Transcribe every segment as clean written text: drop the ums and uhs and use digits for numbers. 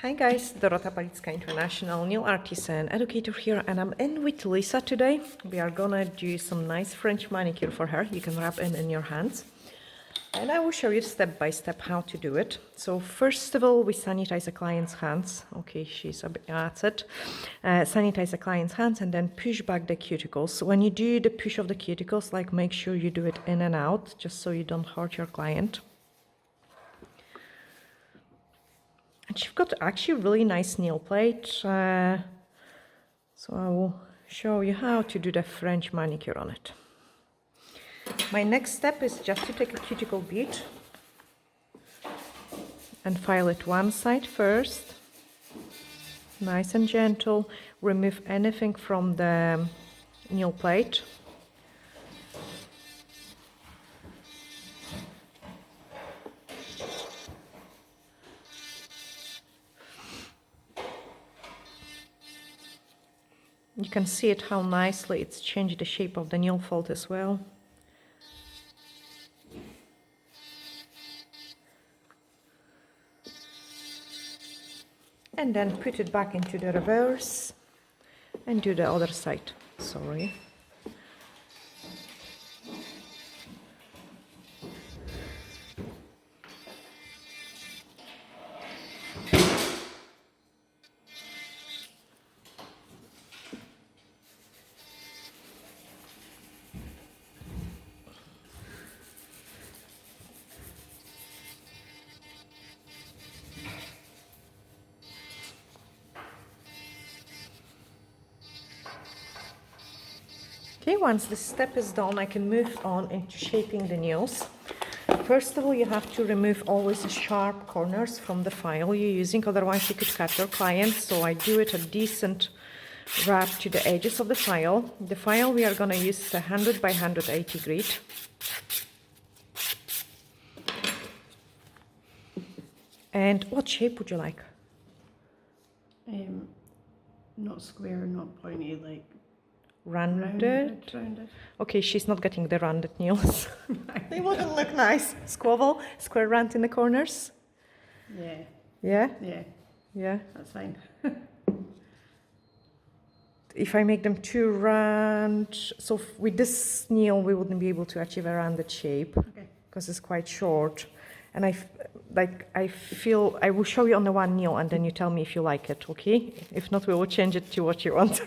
Hi guys, Dorota International, nail artist and educator here, and I'm in with Lisa today. We are gonna do some nice French manicure for her. You can rub in your hands. And I will show you step by step how to do it. So first of all, we sanitize the client's hands. Okay, she's a bit, that's it. Sanitize the client's hands and then push back the cuticles. So when you do the push of the cuticles, like make sure you do it in and out, just so you don't hurt your client. And she's got actually really nice nail plate. So I will show you how to do the French manicure on it. My next step is just to take a cuticle bead and file it one side first. Nice and gentle. Remove anything from the nail plate. You can see it how nicely it's changed the shape of the nail fold as well. And then put it back into the reverse and do the other side. Sorry. Okay, once this step is done, I can move on into shaping the nails. First of all, you have to remove always the sharp corners from the file you're using, otherwise you could cut your client. So I do it a decent wrap to the edges of the file. The file we are going to use is 100 by 180 grit. And what shape would you like? Not square, not pointy, like rounded. Rounded. Okay, she's not getting the rounded nails. They wouldn't look nice. Squabble, square round in the corners. Yeah. Yeah? Yeah. Yeah. That's fine. If I make them too round, so with this nail we wouldn't be able to achieve a rounded shape. Okay. Because it's quite short. And I feel I will show you on the one nail and then you tell me if you like it, okay? If not, we will change it to what you want.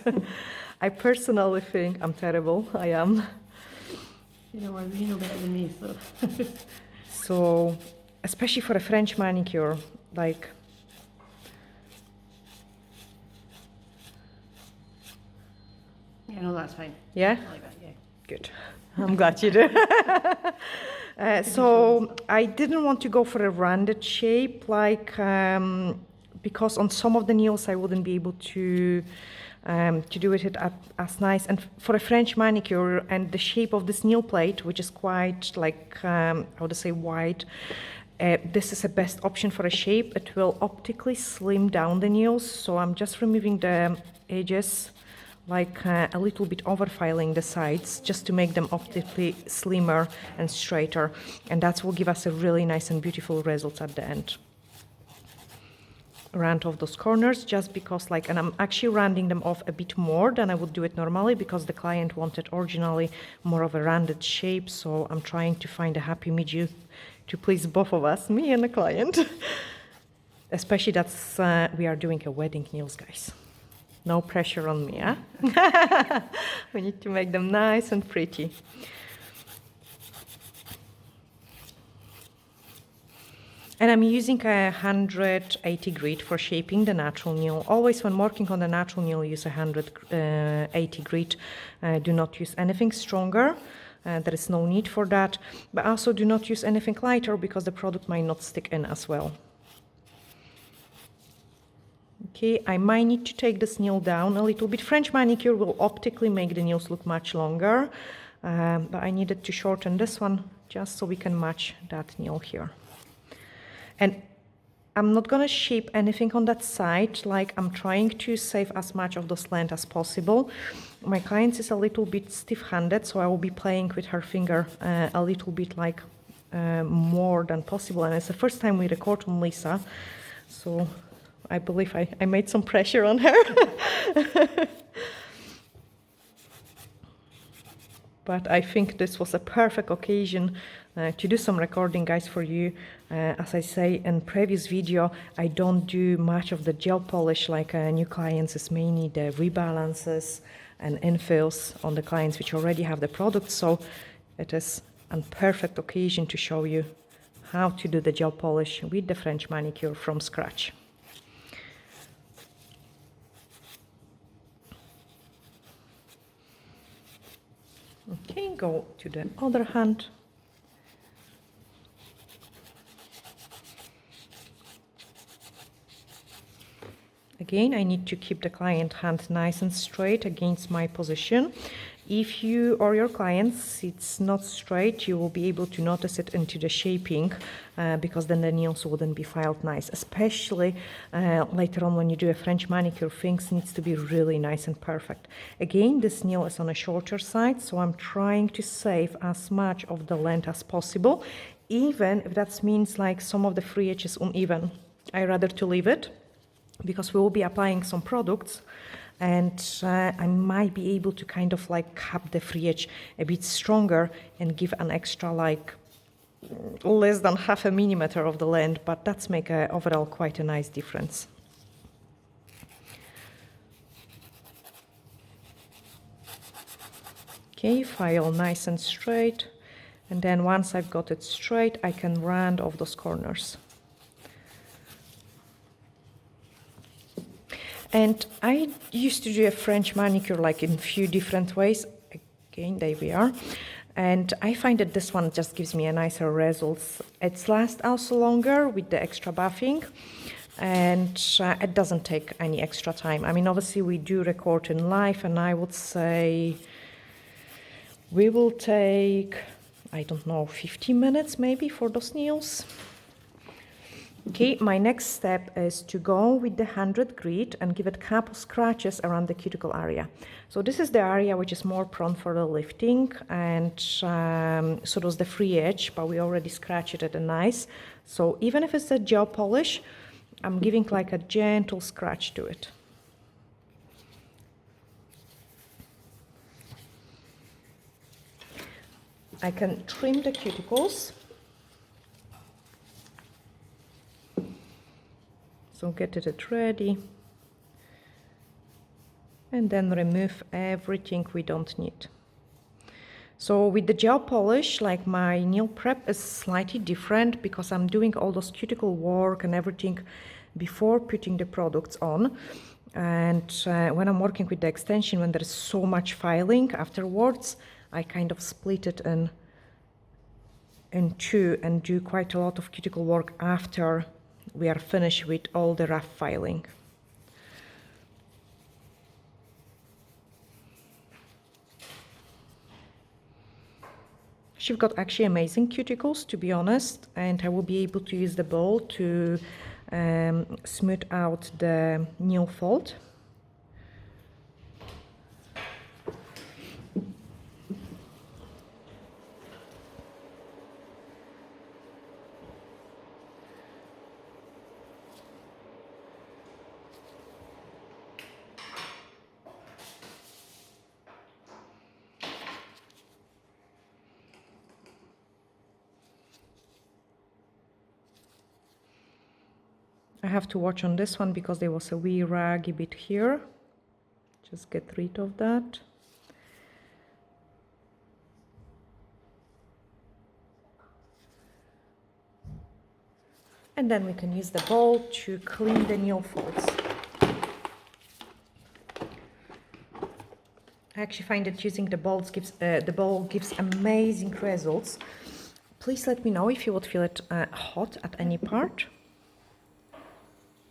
I personally think I'm terrible. I am. You know better than me, so. So, especially for a French manicure, like. Yeah, no, that's fine. Yeah? I like that, yeah. Good. I'm glad you do. So I didn't want to go for a rounded shape, like because on some of the nails I wouldn't be able to do it as nice. And for a French manicure and the shape of this nail plate, which is quite like how to say wide, this is the best option for a shape. It will optically slim down the nails. So I'm just removing the edges, like a little bit over filing the sides just to make them optically slimmer and straighter, and that will give us a really nice and beautiful result at the end. Round off those corners just because and I'm actually rounding them off a bit more than I would do it normally because the client wanted originally more of a rounded shape, so I'm trying to find a happy medium to please both of us, me and the client. Especially that's we are doing a wedding nails, guys. No pressure on me, huh? We need to make them nice and pretty. And I'm using 180 grit for shaping the natural nail. Always when working on the natural nail, use 180 grit. Do not use anything stronger. There is no need for that. But also do not use anything lighter because the product might not stick in as well. Okay, I might need to take this nail down a little bit. French manicure will optically make the nails look much longer, but I needed to shorten this one just so we can match that nail here. And I'm not gonna shape anything on that side, like I'm trying to save as much of this length as possible. My client is a little bit stiff-handed, so I will be playing with her finger a little bit more than possible. And it's the first time we record on Lisa, so I believe I made some pressure on her. But I think this was a perfect occasion to do some recording, guys, for you. As I say in previous video, I don't do much of the gel polish like new clients. It's mainly the rebalances and infills on the clients which already have the product. So it is a perfect occasion to show you how to do the gel polish with the French manicure from scratch. Okay, go to the other hand. Again, I need to keep the client hand nice and straight against my position. If you or your clients, it's not straight, you will be able to notice it into the shaping because then the nails wouldn't be filed nice. Especially later on when you do a French manicure, things needs to be really nice and perfect. Again, this nail is on a shorter side, so I'm trying to save as much of the length as possible, even if that means like some of the free edge is uneven. I rather to leave it, because we will be applying some products, and I might be able to kind of like cap the free edge a bit stronger and give an extra like less than 0.5 millimeter of the length, but that's make overall quite a nice difference. Okay, file nice and straight, and then once I've got it straight, I can round off those corners. And I used to do a French manicure like in a few different ways. Again, there we are. And I find that this one just gives me a nicer results. It lasts also longer with the extra buffing, and it doesn't take any extra time. I mean, obviously we do record in live, and I would say we will take, I don't know, 15 minutes maybe for those nails. Okay, my next step is to go with the 100 grit and give it a couple scratches around the cuticle area. So this is the area which is more prone for the lifting, and so does the free edge, but we already scratched it nice. So even if it's a gel polish, I'm giving like a gentle scratch to it. I can trim the cuticles. So get it ready, and then remove everything we don't need. So with the gel polish, like my nail prep is slightly different because I'm doing all those cuticle work and everything before putting the products on. And when I'm working with the extension, when there's so much filing afterwards, I kind of split it in two and do quite a lot of cuticle work after we are finished with all the rough filing. She's got actually amazing cuticles, to be honest, and I will be able to use the bowl to smooth out the nail fold. I have to watch on this one because there was a wee raggy bit here. Just get rid of that. And then we can use the bowl to clean the nail folds. I actually find that using the bowl gives amazing results. Please let me know if you would feel it hot at any part.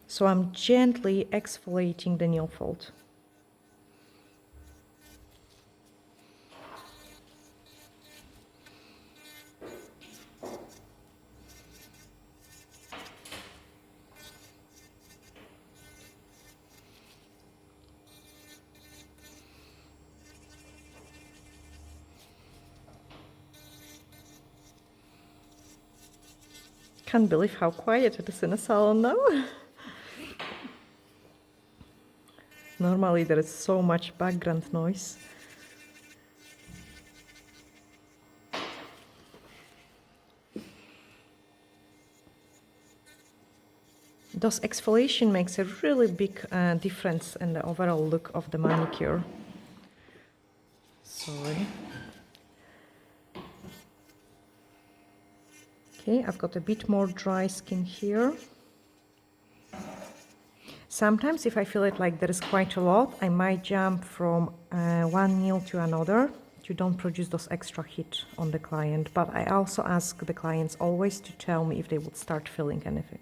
So I'm gently exfoliating the nail fold. Can't believe how quiet it is in a salon now. Normally there is so much background noise. Those exfoliation makes a really big difference in the overall look of the manicure. Sorry. Okay, I've got a bit more dry skin here. Sometimes if I feel it like there is quite a lot, I might jump from one nail to another to don't produce those extra heat on the client. But I also ask the clients always to tell me if they would start feeling anything.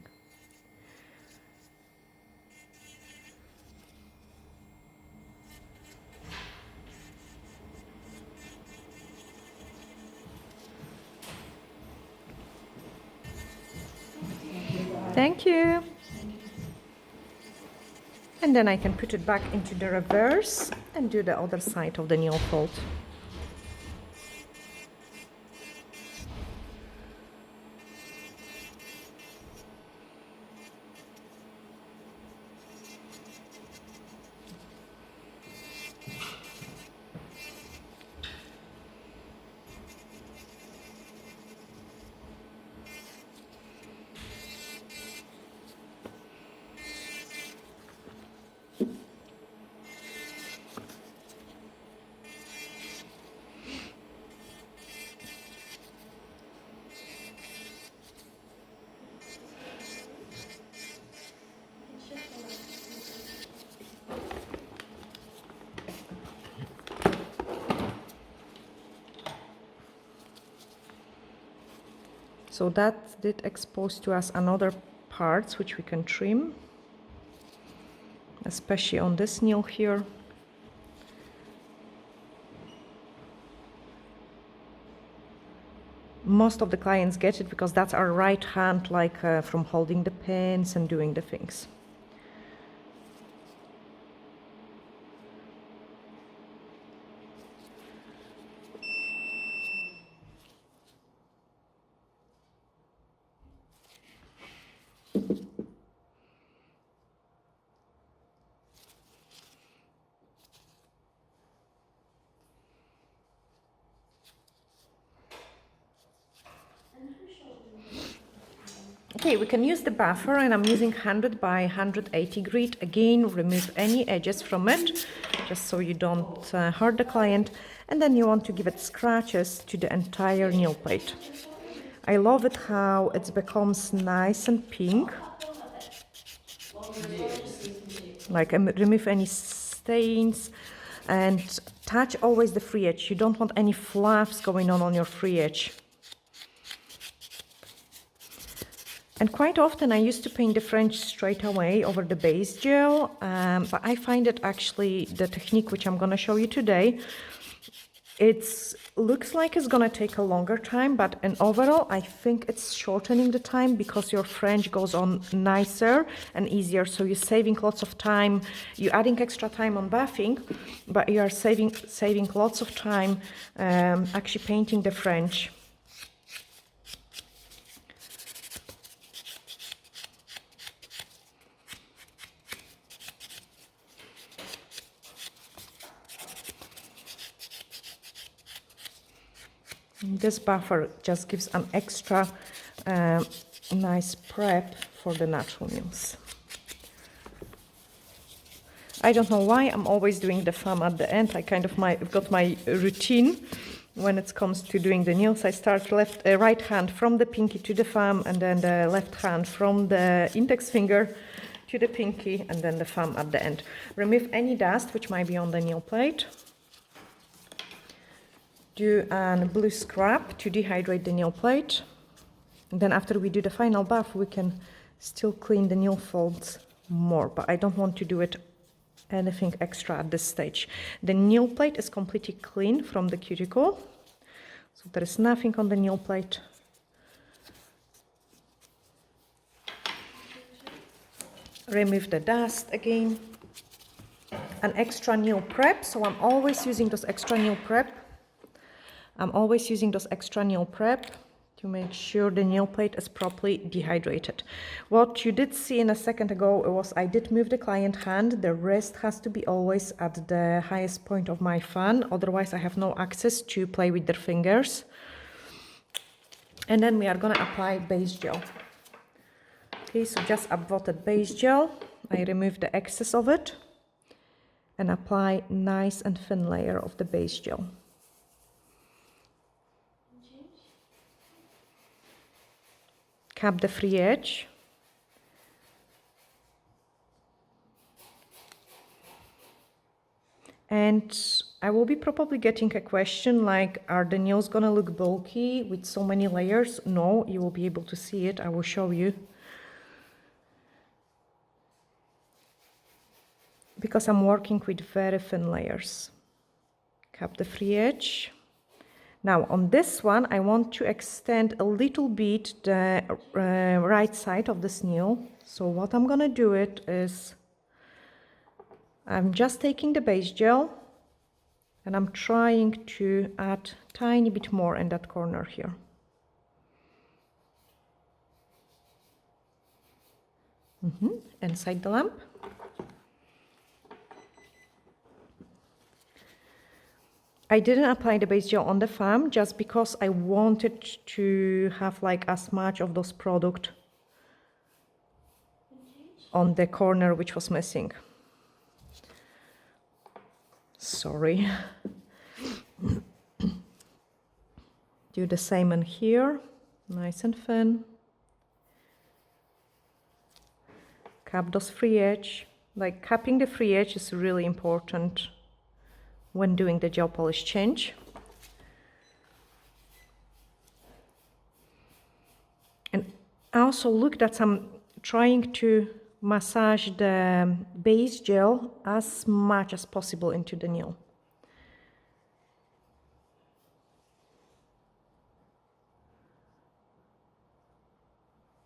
Thank you. And then I can put it back into the reverse and do the other side of the nail fold. So that did expose to us another parts which we can trim, especially on this nail here. Most of the clients get it because that's our right hand, like from holding the pens and doing the things. Okay, we can use the buffer, and I'm using 100 by 180 grit. Again, remove any edges from it, just so you don't hurt the client. And then you want to give it scratches to the entire nail plate. I love it how it becomes nice and pink. Like remove any stains and touch always the free edge. You don't want any fluffs going on your free edge. And quite often I used to paint the French straight away over the base gel, but I find it actually the technique which I'm going to show you today, it looks like it's going to take a longer time, but in overall I think it's shortening the time because your French goes on nicer and easier, so you're saving lots of time. You're adding extra time on buffing, but you are saving lots of time actually painting the French. This buffer just gives an extra nice prep for the natural nails. I don't know why I'm always doing the thumb at the end. I kind of got my routine when it comes to doing the nails. I start right hand from the pinky to the thumb, and then the left hand from the index finger to the pinky, and then the thumb at the end. Remove any dust which might be on the nail plate. Do a blue scrub to dehydrate the nail plate. And then after we do the final buff, we can still clean the nail folds more, but I don't want to do it anything extra at this stage. The nail plate is completely clean from the cuticle, so there is nothing on the nail plate. Remove the dust again. An extra nail prep, so I'm always using those extra nail prep to make sure the nail plate is properly dehydrated. What you did see in a second ago was I did move the client hand. The wrist has to be always at the highest point of my fan, otherwise I have no access to play with their fingers. And then we are gonna apply base gel. Okay, so just Upvoted base gel. I remove the excess of it and apply nice and thin layer of the base gel. Cap the free edge. And I will be probably getting a question like, are the nails gonna look bulky with so many layers? No, you will be able to see it. I will show you. Because I'm working with very thin layers. Cap the free edge. Now on this one, I want to extend a little bit the right side of this nail. So what I'm gonna do it is, I'm just taking the base gel and I'm trying to add tiny bit more in that corner here. Inside the lamp. I didn't apply the base gel on the fan just because I wanted to have like as much of those product on the corner which was missing. Sorry. Do the same in here, nice and thin. Cap those free edge. Like capping the free edge is really important when doing the gel polish change. And also look that I'm trying to massage the base gel as much as possible into the nail.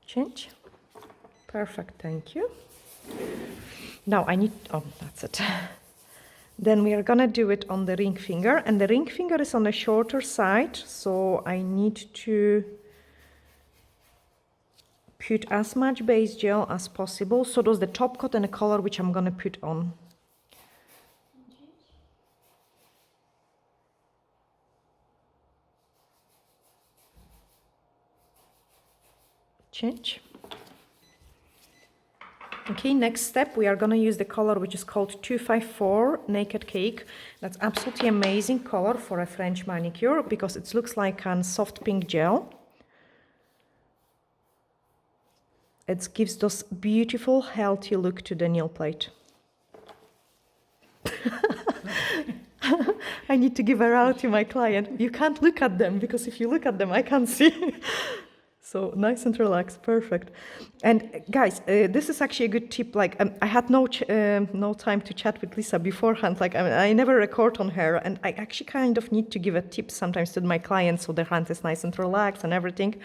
Change. Perfect, thank you. Now I need, oh, that's it. Then we are gonna do it on the ring finger, and the ring finger is on the shorter side, so I need to put as much base gel as possible. So does the top coat and the color which I'm gonna put on. Change. Okay, next step, we are gonna use the color which is called 254 Naked Cake. That's absolutely amazing color for a French manicure because it looks like a soft pink gel. It gives those beautiful, healthy look to the nail plate. I need to give her out to my client. You can't look at them because if you look at them, I can't see. So nice and relaxed, perfect. And guys, this is actually a good tip. Like I had no time to chat with Lisa beforehand. Like I never record on her, and I actually kind of need to give a tip sometimes to my clients so their hand is nice and relaxed and everything.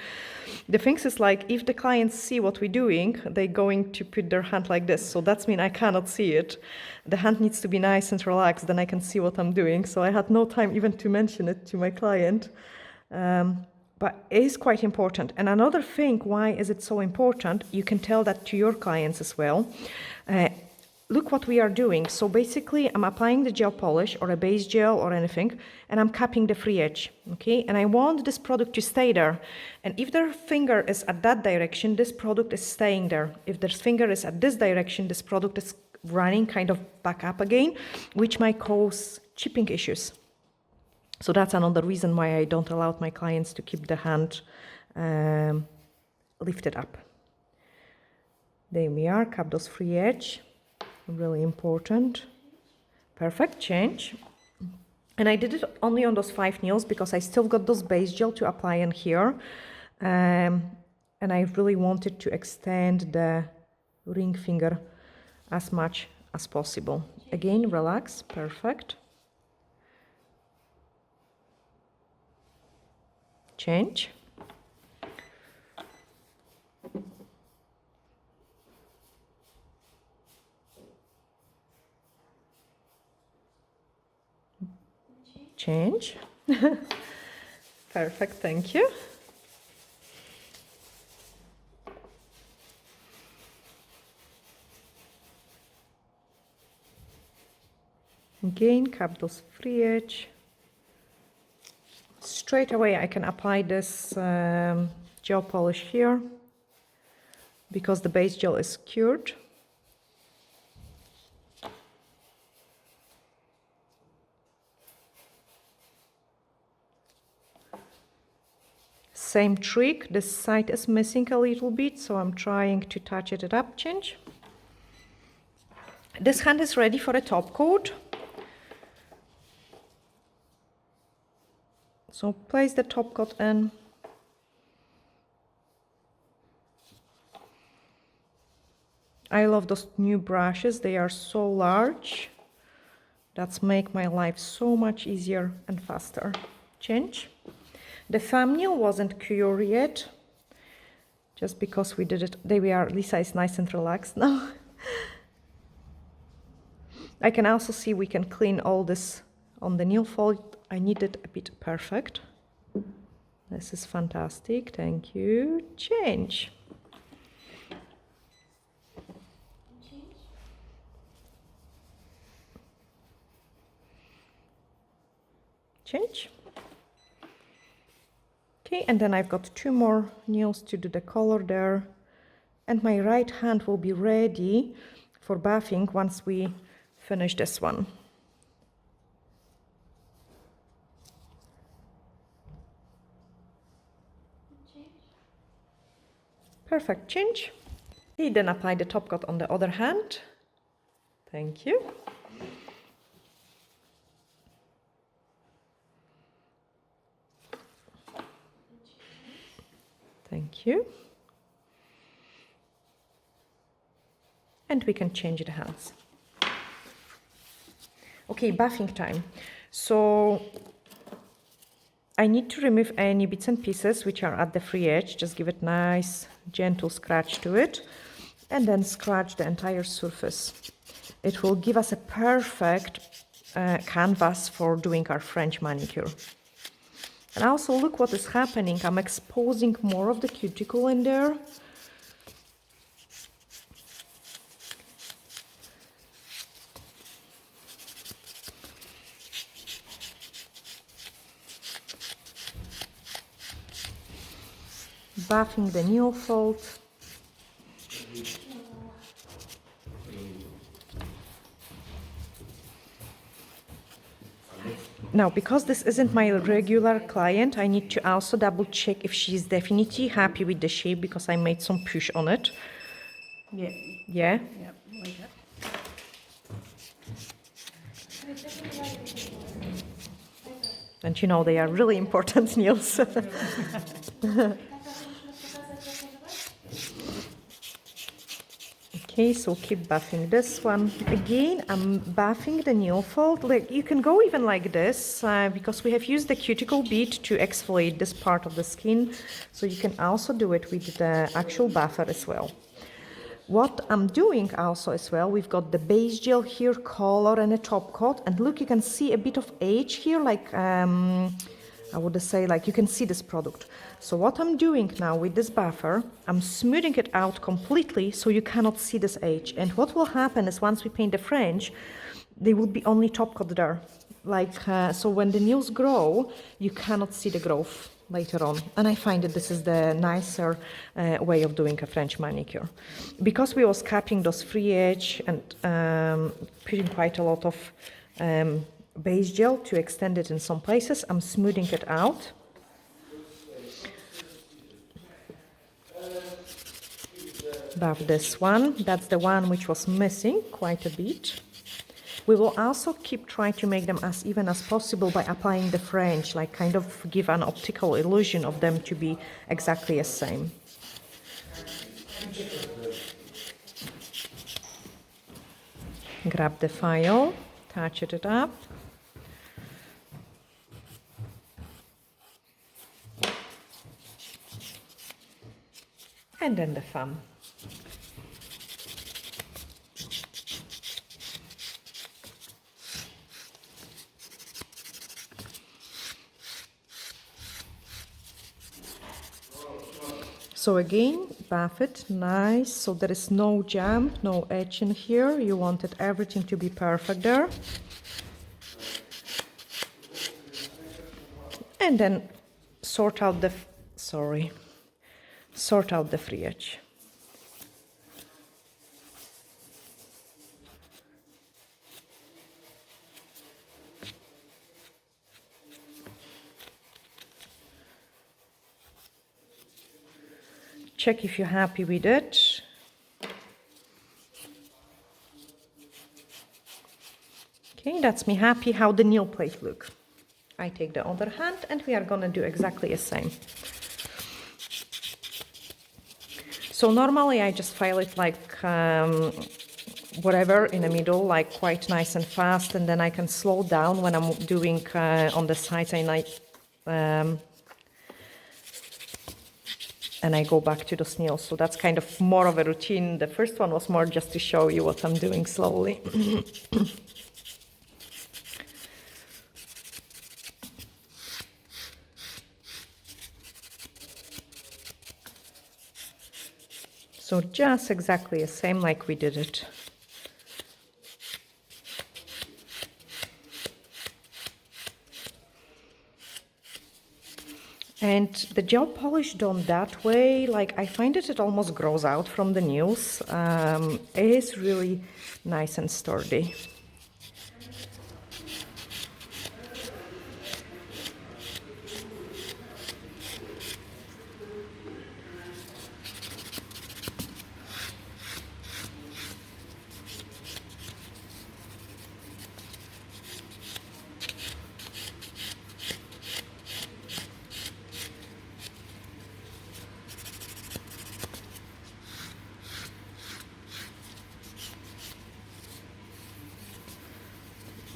The thing is like if the clients see what we're doing, they're going to put their hand like this. So that's mean I cannot see it. The hand needs to be nice and relaxed, then I can see what I'm doing. So I had no time even to mention it to my client. But it is quite important. And another thing, why is it so important? You can tell that to your clients as well. Look what we are doing. So basically, I'm applying the gel polish or a base gel or anything, and I'm capping the free edge, okay? And I want this product to stay there. And if their finger is at that direction, this product is staying there. If their finger is at this direction, this product is running kind of back up again, which might cause chipping issues. So that's another reason why I don't allow my clients to keep the hand lifted up. There we are, cap those free edge, really important. Perfect, change. And I did it only on those 5 nails because I still got those base gel to apply in here. And I really wanted to extend the ring finger as much as possible. Again, relax, perfect. Change. Change. Perfect, thank you. Again, cap those free edge. Straight away I can apply this gel polish here because the base gel is cured. Same trick, this side is missing a little bit, so I'm trying to touch it up, change. This hand is ready for a top coat. So place the top coat in. I love those new brushes, they are so large. That's make my life so much easier and faster. Change. The thumbnail wasn't cured yet, just because we did it. There we are, Lisa is nice and relaxed now. I can also see we can clean all this on the nail fold. I need it a bit perfect. This is fantastic, thank you. Change. Change. Okay, and then I've got 2 more nails to do the color there. And my right hand will be ready for buffing once we finish this one. Perfect, change. Okay, then apply the top coat on the other hand. Thank you. Thank you. And we can change the hands. Okay, buffing time. So I need to remove any bits and pieces which are at the free edge. Just give it nice, gentle scratch to it. And then scratch the entire surface. It will give us a perfect canvas for doing our French manicure. And also look what is happening. I'm exposing more of the cuticle in there. Buffing the nail fold. Now, because this isn't my regular client, I need to also double check if she's definitely happy with the shape because I made some push on it. Yeah. Yeah? Yep, like that. And you know, they are really important nails. Okay, so keep buffing this one. Again, I'm buffing the nail fold. Like, you can go even like this because we have used the cuticle bead to exfoliate this part of the skin. So you can also do it with the actual buffer as well. What I'm doing also as well, we've got the base gel here, color and a top coat. And look, you can see a bit of age here, like I would say, like you can see this product. So what I'm doing now with this buffer, I'm smoothing it out completely so you cannot see this age. And what will happen is once we paint the French, there will be only top coat there. Like, so when the nails grow, you cannot see the growth later on. And I find that this is the nicer way of doing a French manicure. Because we was capping those free edge and putting quite a lot of base gel to extend it in some places, I'm smoothing it out. Buff this one, that's the one which was missing quite a bit. We will also keep trying to make them as even as possible by applying the French, like kind of give an optical illusion of them to be exactly the same. Grab the file, touch it up. And then the thumb. So again, buff it, nice, so there is no jump, no edge in here. You wanted everything to be perfect there. And then sort out the free edge. Check if you're happy with it. Okay, that's me happy how the nail plate look. I take the other hand and we are gonna do exactly the same. So normally I just file it like whatever in the middle, like quite nice and fast, and then I can slow down when I'm doing on the sides and I go back to the nails. So that's kind of more of a routine. The first one was more just to show you what I'm doing slowly. So just exactly the same like we did it. And the gel polish done that way, like I find it almost grows out from the nails. It is really nice and sturdy.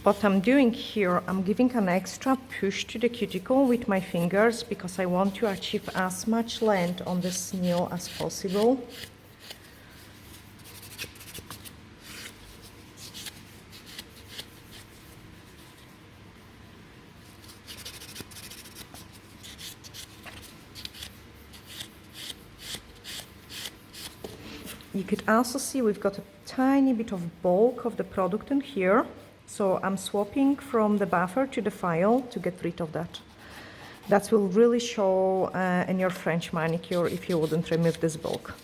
What I'm doing here, I'm giving an extra push to the cuticle with my fingers because I want to achieve as much length on this nail as possible. You could also see we've got a tiny bit of bulk of the product in here. So I'm swapping from the buffer to the file to get rid of that. That will really show in your French manicure if you wouldn't remove this bulk.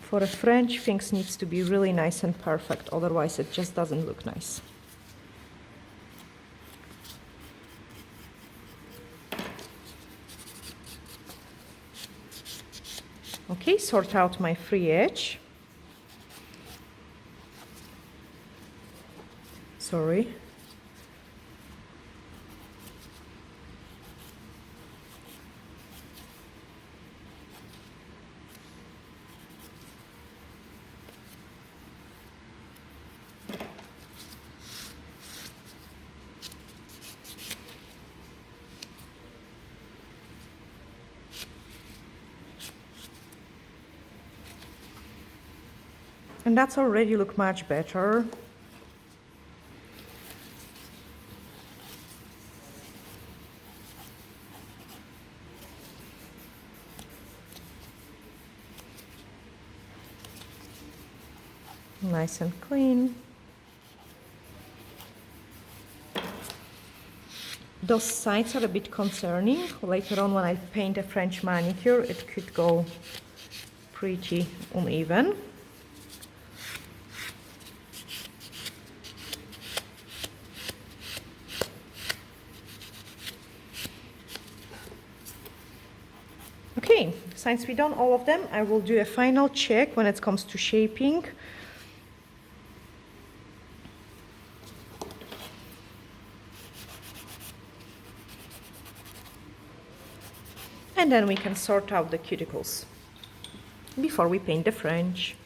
For a French, things needs to be really nice and perfect, otherwise it just doesn't look nice. Okay, sort out my free edge. Sorry. And that's already look much better. Nice and clean. Those sides are a bit concerning. Later on when I paint a French manicure, it could go pretty uneven. Okay, since we've done all of them, I will do a final check when it comes to shaping. And then we can sort out the cuticles before we paint the French.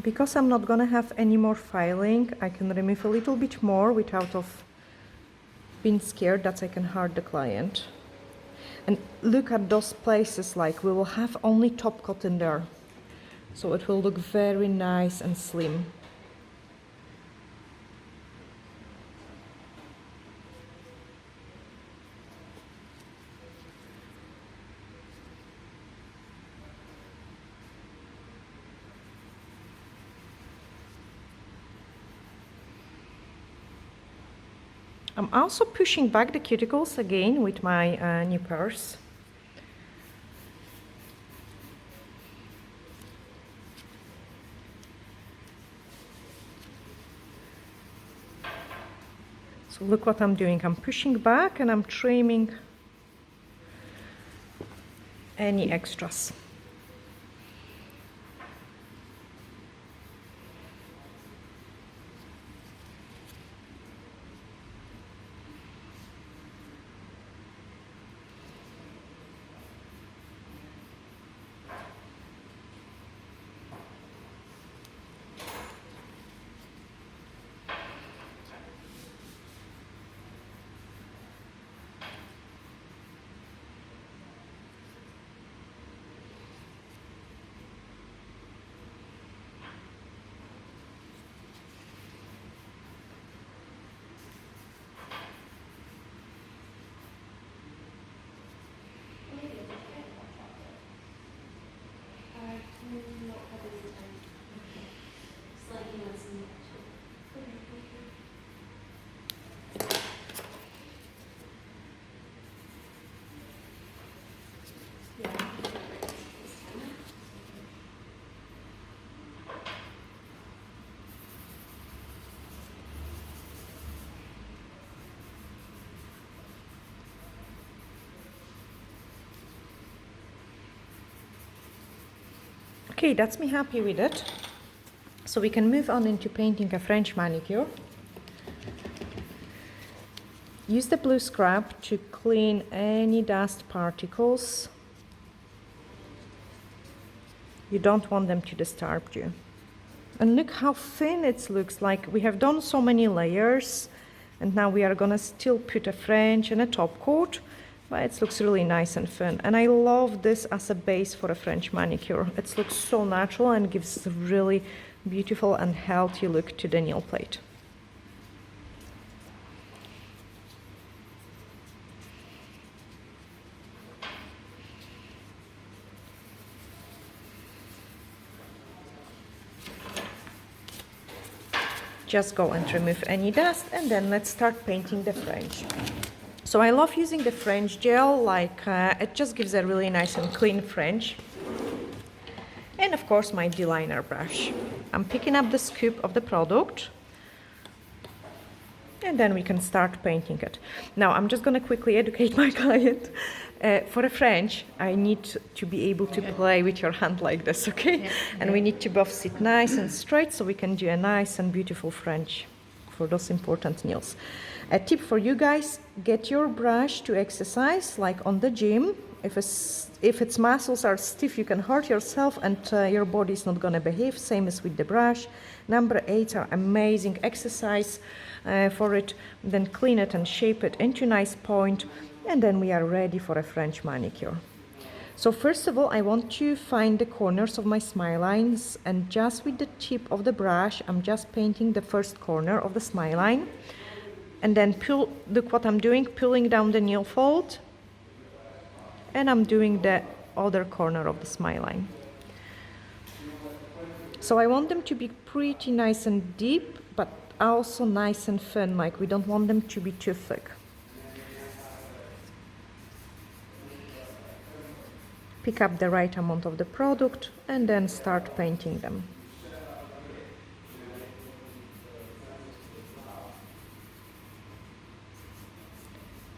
Because I'm not gonna have any more filing, I can remove a little bit more without being scared that I can hurt the client. And look at those places, like we will have only top coat in there. So it will look very nice and slim. I'm also pushing back the cuticles again with my new purse. So look what I'm doing. I'm pushing back and I'm trimming any extras. Okay, that's me happy with it. So we can move on into painting a French manicure. Use the blue scrub to clean any dust particles. You don't want them to disturb you. And look how thin it looks. Like we have done so many layers, and now we are gonna still put a French and a top coat, but it looks really nice and thin. And I love this as a base for a French manicure. It looks so natural and gives a really beautiful and healthy look to the nail plate. Just go and remove any dust, and then let's start painting the French. So I love using the French gel, like it just gives a really nice and clean French. And of course my D-liner brush. I'm picking up the scoop of the product, and then we can start painting it. Now I'm just gonna quickly educate my client. For a French, I need to be able to play with your hand like this, okay? Yeah. And we need to both sit nice and straight so we can do a nice and beautiful French for those important nails. A tip for you guys, get your brush to exercise like on the gym. If its muscles are stiff, you can hurt yourself and your body is not gonna behave. Same as with the brush. Number 8 are amazing exercise for it. Then clean it and shape it into a nice point, and then we are ready for a French manicure. So first of all, I want to find the corners of my smile lines, and just with the tip of the brush, I'm just painting the first corner of the smile line. And then look what I'm doing, pulling down the nail fold, and I'm doing the other corner of the smile line. So I want them to be pretty nice and deep, but also nice and thin, like we don't want them to be too thick. Pick up the right amount of the product and then start painting them.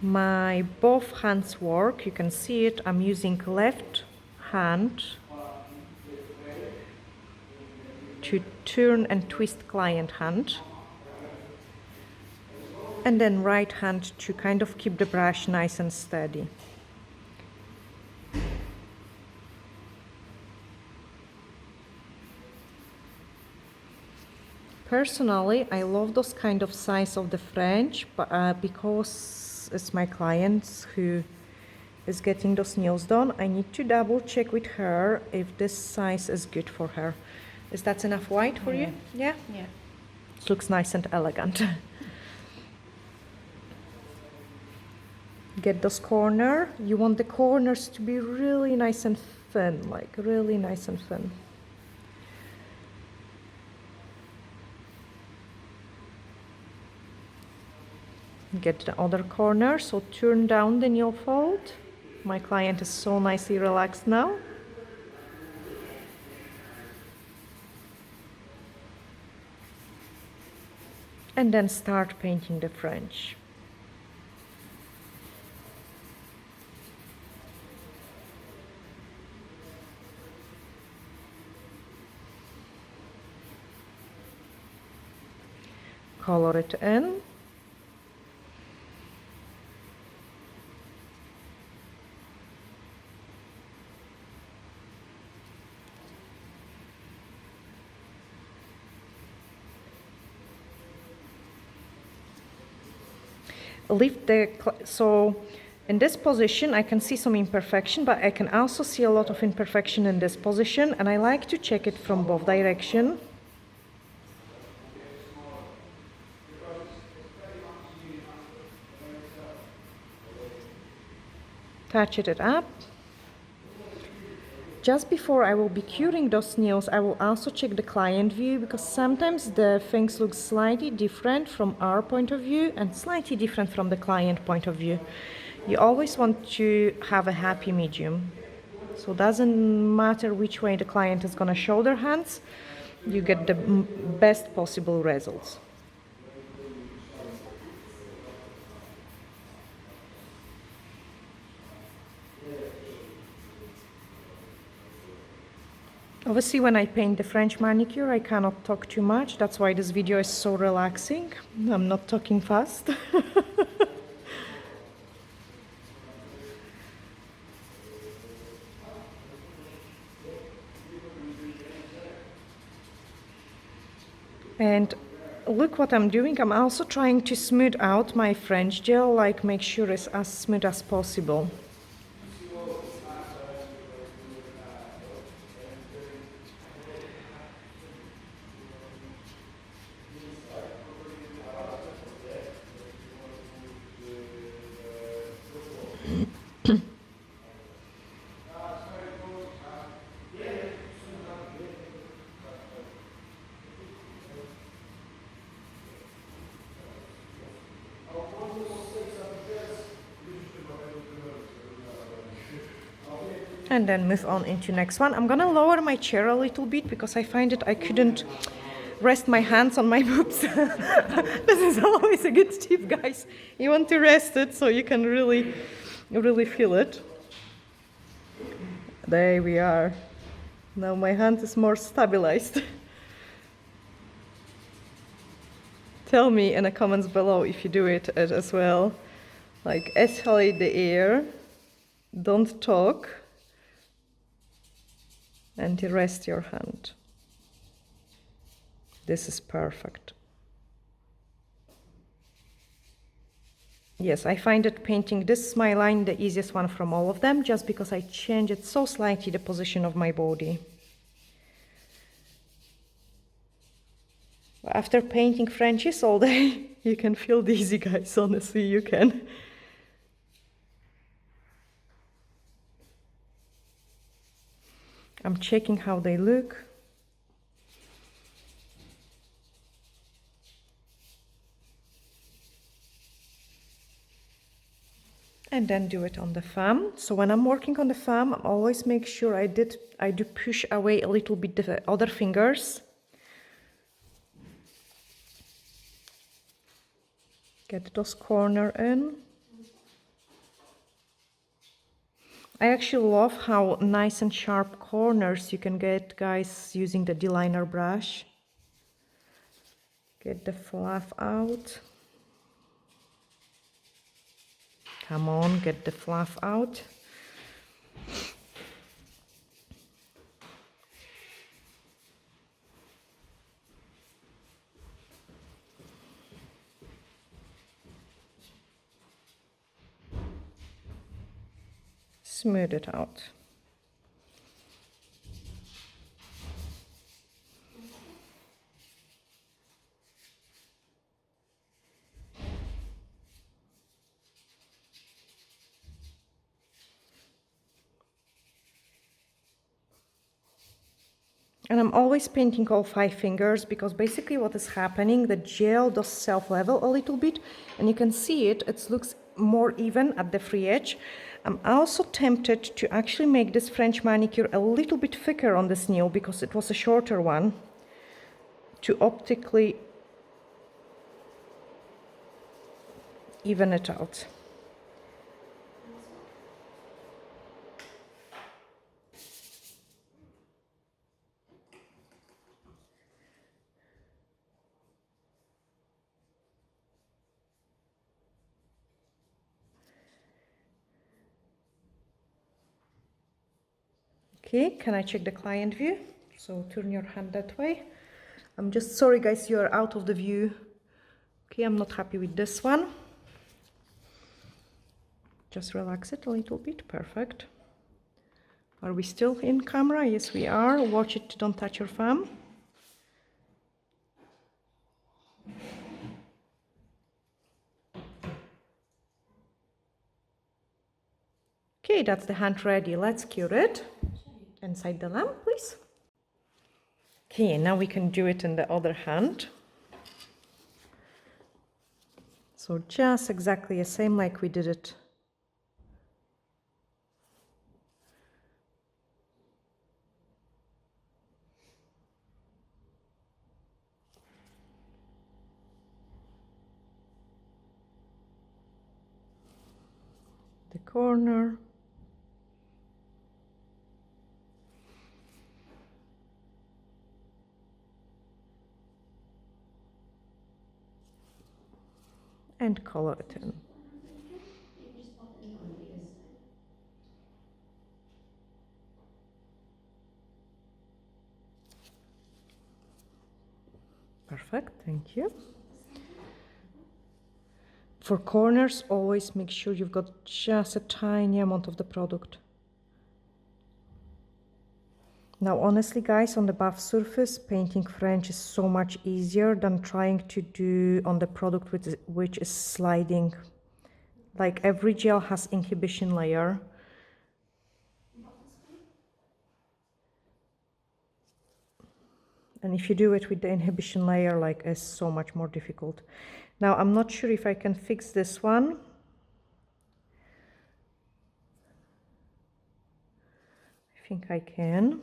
My both hands work, you can see it. I'm using left hand to turn and twist client hand, and then right hand to kind of keep the brush nice and steady. Personally, I love those kind of size of the French, but because it's my clients who is getting those nails done. I need to double check with her if this size is good for her. Is that enough white for you? Yeah? Yeah. It looks nice and elegant. Get those corner. You want the corners to be really nice and thin, like really nice and thin. Get the other corner, so turn down the nail fold. My client is so nicely relaxed now. And then start painting the French. Color it in. Lift the, so in this position I can see some imperfection, but I can also see a lot of imperfection in this position, and I like to check it from both directions. Touch it up. Just before I will be curing those nails, I will also check the client view, because sometimes the things look slightly different from our point of view and slightly different from the client point of view. You always want to have a happy medium. So it doesn't matter which way the client is going to show their hands, you get the best possible results. Obviously, when I paint the French manicure, I cannot talk too much. That's why this video is so relaxing. I'm not talking fast. And look what I'm doing. I'm also trying to smooth out my French gel, like make sure it's as smooth as possible. And then move on into next one. I'm gonna lower my chair a little bit because I find that I couldn't rest my hands on my boobs. This is always a good tip, guys. You want to rest it so you can really feel it. There we are. Now my hand is more stabilized. Tell me in the comments below if you do it as well. Like, exhale the air, don't talk, and rest your hand. This is perfect. Yes, I find that painting this smile line the easiest one from all of them, just because I change it so slightly the position of my body. After painting Frenchies all day, you can feel dizzy, guys, honestly, you can. I'm checking how they look. And then do it on the thumb. So when I'm working on the thumb, I always make sure I do push away a little bit the other fingers. Get those corners in. I actually love how nice and sharp corners you can get, guys, using the D-liner brush. Get the fluff out. Come on, get the fluff out. smooth it out. And I'm always painting all 5 fingers because basically what is happening, the gel does self-level a little bit and you can see it, it looks more even at the free edge. I'm also tempted to actually make this French manicure a little bit thicker on this nail because it was a shorter one, to optically even it out. Okay, can I check the client view? So turn your hand that way. I'm just sorry guys, you're out of the view. Okay, I'm not happy with this one. Just relax it a little bit, perfect. Are we still in camera? Yes, we are. Watch it, don't touch your thumb. Okay, that's the hand ready. Let's cure it. Inside the lamp, please. Okay, now we can do it in the other hand. So just exactly the same like we did it. The corner. And color it in. Perfect, thank you. For corners, always make sure you've got just a tiny amount of the product. Now, honestly, guys, on the buff surface, painting French is so much easier than trying to do on the product which is sliding. Like every gel has inhibition layer. And if you do it with the inhibition layer, like, it's so much more difficult. Now, I'm not sure if I can fix this one. I think I can.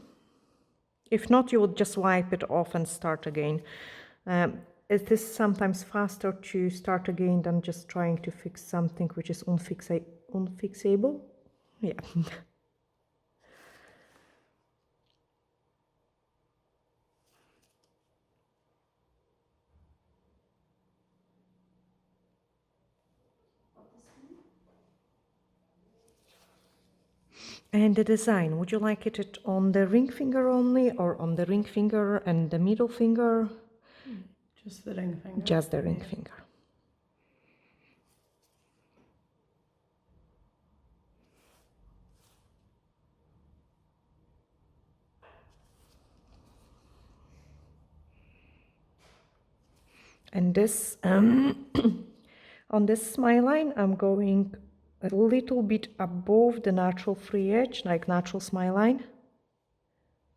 If not, you would just wipe it off and start again. It is sometimes faster to start again than just trying to fix something which is unfixable. Yeah. And the design, would you like it on the ring finger only or on the ring finger and the middle finger? Just the ring finger. Just the ring finger. And this, on this smile line, I'm going a little bit above the natural free edge, like natural smile line,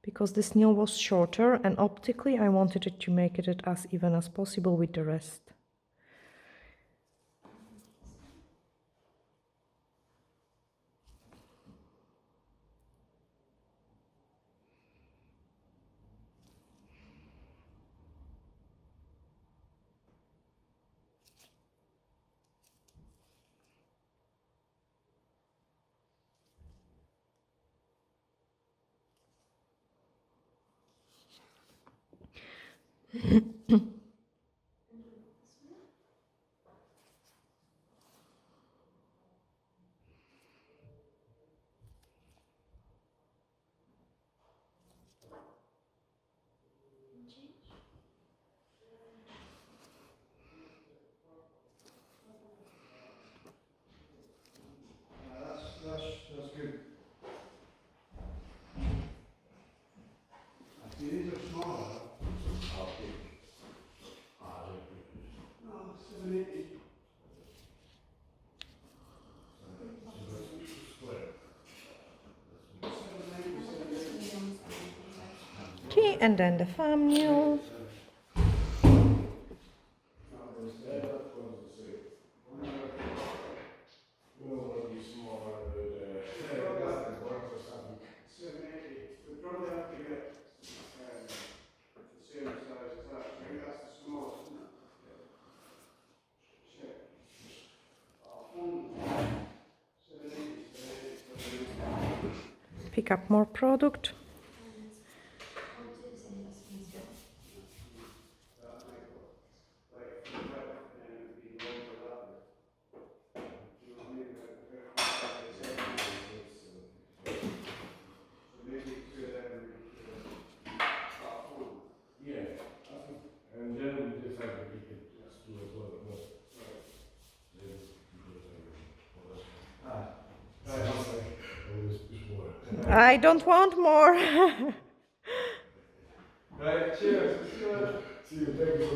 because this nail was shorter and optically I wanted it to make it as even as possible with the rest. That's good. Okay, and then the thumbnail. Pick up more product. I don't want more. Right, cheers. See you. Thank you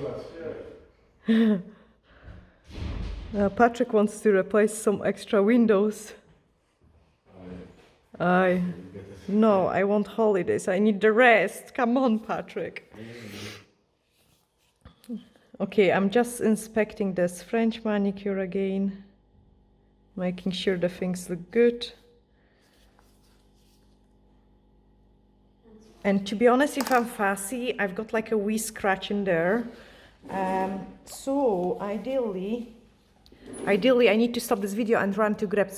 so much. Patrick wants to replace some extra windows. No, I want holidays. I need the rest. Come on, Patrick. Okay, I'm just inspecting this French manicure again, making sure the things look good. And to be honest, if I'm fussy, I've got like a wee scratch in there. So ideally, I need to stop this video and run to grab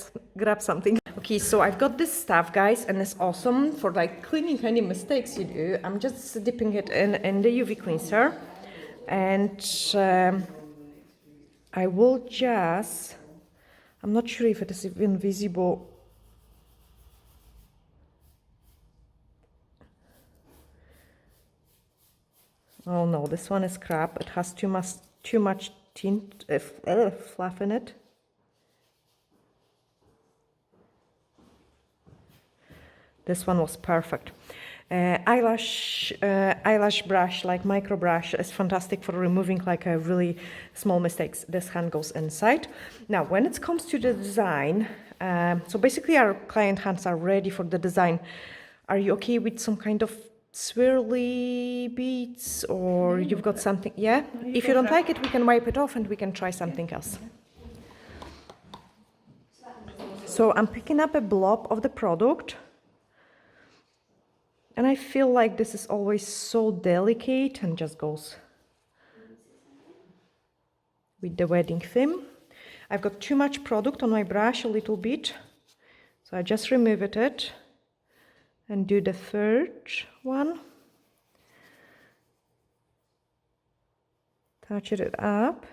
something. Okay, so I've got this stuff, guys, and it's awesome for like cleaning any mistakes you do. I'm just dipping it in the UV cleanser, and I will just, I'm not sure if it is even visible. Oh no, this one is crap. It has too much tint, fluff in it. This one was perfect. Eyelash brush, like micro brush, is fantastic for removing like a really small mistakes. This hand goes inside. Now, when it comes to the design, so basically our client hands are ready for the design. Are you okay with some kind of swirly beads, or you've got something? Yeah? If you don't like it, we can wipe it off and we can try something else. So I'm picking up a blob of the product. And I feel like this is always so delicate and just goes with the wedding theme. I've got too much product on my brush, a little bit. So I just remove it and do the third one. Touch it up.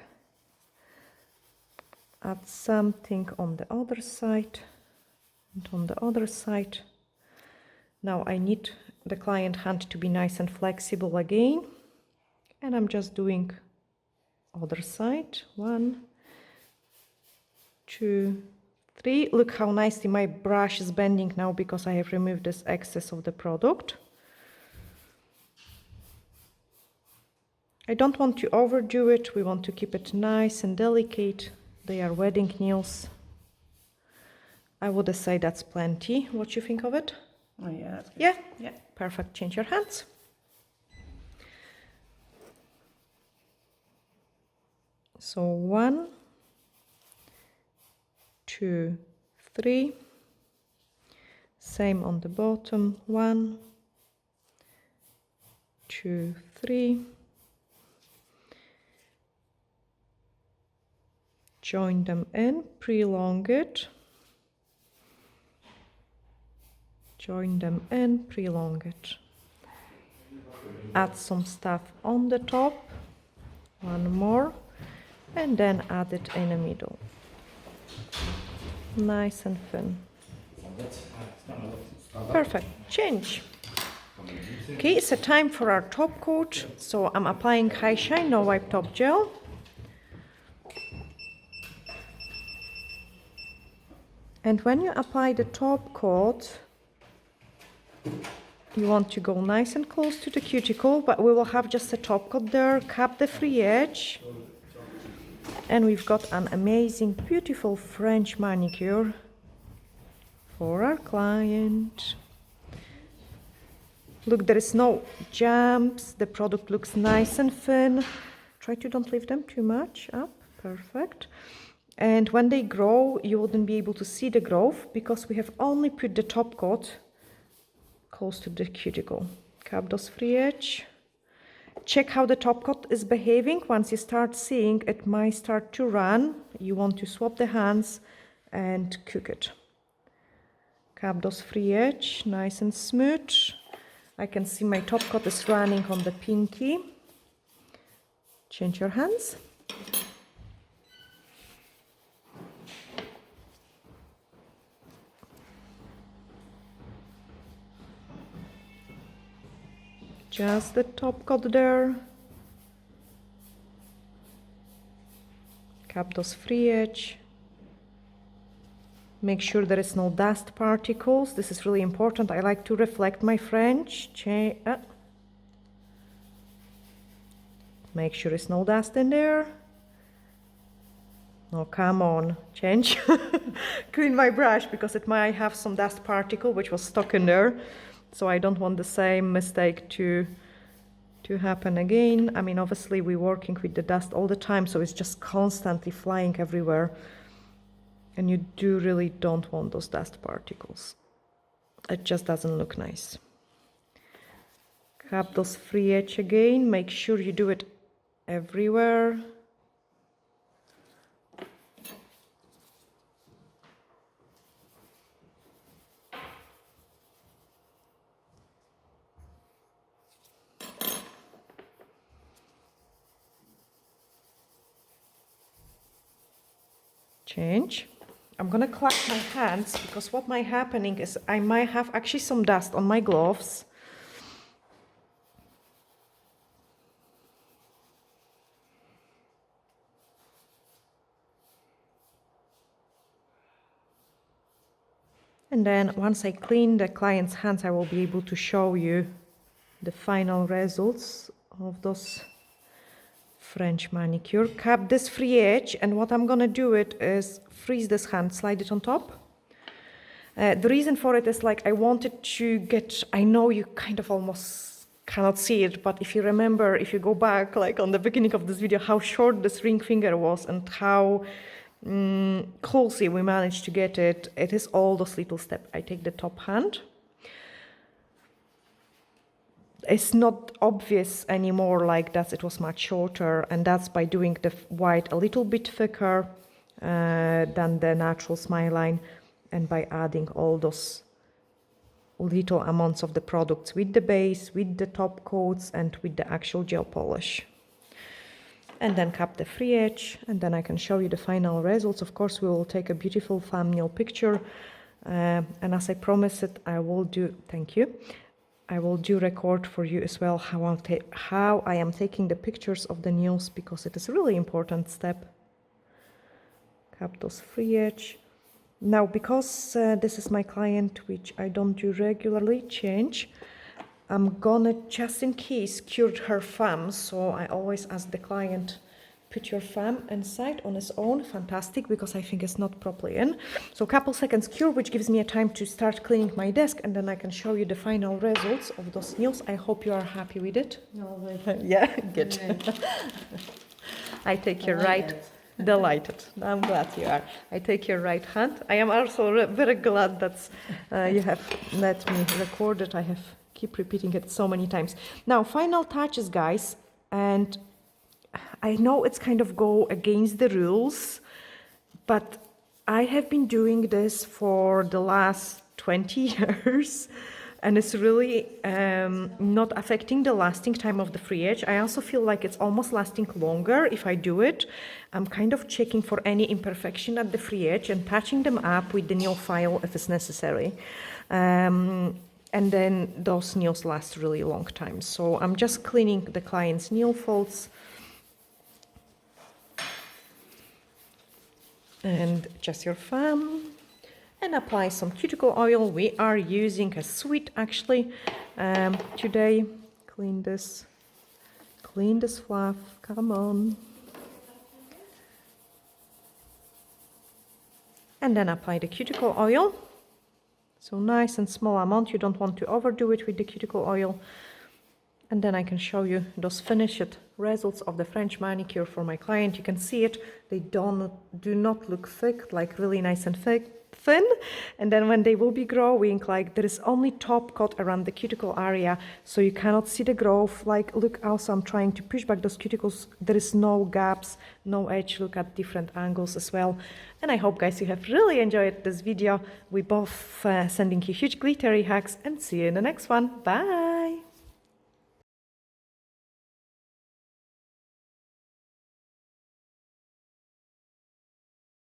Add something on the other side and on the other side. Now I need the client hand to be nice and flexible again. And I'm just doing other side. 1, 2, 3. Look how nicely my brush is bending now because I have removed this excess of the product. I don't want to overdo it. We want to keep it nice and delicate. They are wedding nails. I would say that's plenty. What do you think of it? Oh yeah, that's good. Yeah? Yeah. Perfect. Change your hands. So 1, 2, 3. Same on the bottom. 1, 2, 3. Join them in, prolong it. Join them in, prolong it. Add some stuff on the top, 1 more, and then add it in the middle. Nice and thin. Perfect. Change. Okay, it's a time for our top coat. So I'm applying High Shine No Wipe Top Gel. And when you apply the top coat, you want to go nice and close to the cuticle, but we will have just a top coat there. Cap the free edge And we've got an amazing, beautiful French manicure for our client. Look, there is no jumps. The product looks nice and thin. Try to don't lift them too much up. Perfect. And when they grow, you wouldn't be able to see the growth because we have only put the top coat close to the cuticle. Cap those free edge. Check how the top coat is behaving. Once you start seeing it might start to run, you want to swap the hands and cook it. Cap those free edge, nice and smooth. I can see my top coat is running on the pinky. Change your hands. Just the top coat there. Cap those free edge. Make sure there is no dust particles. This is really important. I like to reflect my French. Make sure there's no dust in there. No, come on, change. Clean my brush because it might have some dust particle which was stuck in there. So I don't want the same mistake to happen again. I mean, obviously we're working with the dust all the time, so it's just constantly flying everywhere. And you really don't want those dust particles. It just doesn't look nice. Cap those free edge again. Make sure you do it everywhere. Change. I'm gonna clap my hands because what might happening is I might have actually some dust on my gloves. And then once I clean the client's hands, I will be able to show you the final results of those French manicure. Cap this free edge, and what I'm gonna do it is freeze this hand, slide it on top. The reason for it is like I wanted to get, I know you kind of almost cannot see it, but if you remember, if you go back like on the beginning of this video, how short this ring finger was and how closely we managed to get it. It is all those little steps. I take the top hand. It's not obvious anymore like that, it was much shorter, and that's by doing the white a little bit thicker than the natural smile line, and by adding all those little amounts of the products with the base, with the top coats, and with the actual gel polish. And then cap the free edge, and then I can show you the final results. Of course, we will take a beautiful thumbnail picture, and as I promised it, I will do, thank you, I will do record for you as well how I am taking the pictures of the nails, because it is a really important step. Cap those free edge. Now, because this is my client, which I don't do regularly, change, I'm gonna, just in case, cure her thumb. So I always ask the client, put your thumb inside on its own. Fantastic, because I think it's not properly in. So a couple seconds cure, which gives me a time to start cleaning my desk, and then I can show you the final results of those nails. I hope you are happy with it. No, Yeah, good. I take your right. Delighted. I'm glad you are. I take your right hand. I am also very glad that you have let me record it. I have keep repeating it so many times. Now, final touches, guys, and I know it's kind of go against the rules, but I have been doing this for the last 20 years, and it's really not affecting the lasting time of the free edge. I also feel like it's almost lasting longer if I do it. I'm kind of checking for any imperfection at the free edge and patching them up with the nail file if it's necessary. And then those nails last really long time. So I'm just cleaning the client's nail folds. And just your thumb. And apply some cuticle oil. We are using a sweet actually today. Clean this fluff, come on. And then apply the cuticle oil. So nice and small amount. You don't want to overdo it with the cuticle oil. And then I can show you those finished results of the French manicure for my client. You can see it. They do not look thick, like really nice and thin. And then when they will be growing, like there is only top coat around the cuticle area, so you cannot see the growth. Like look, also I'm trying to push back those cuticles. There is no gaps, no edge. Look at different angles as well. And I hope, guys, you have really enjoyed this video. We both sending you huge glittery hugs and see you in the next one. Bye.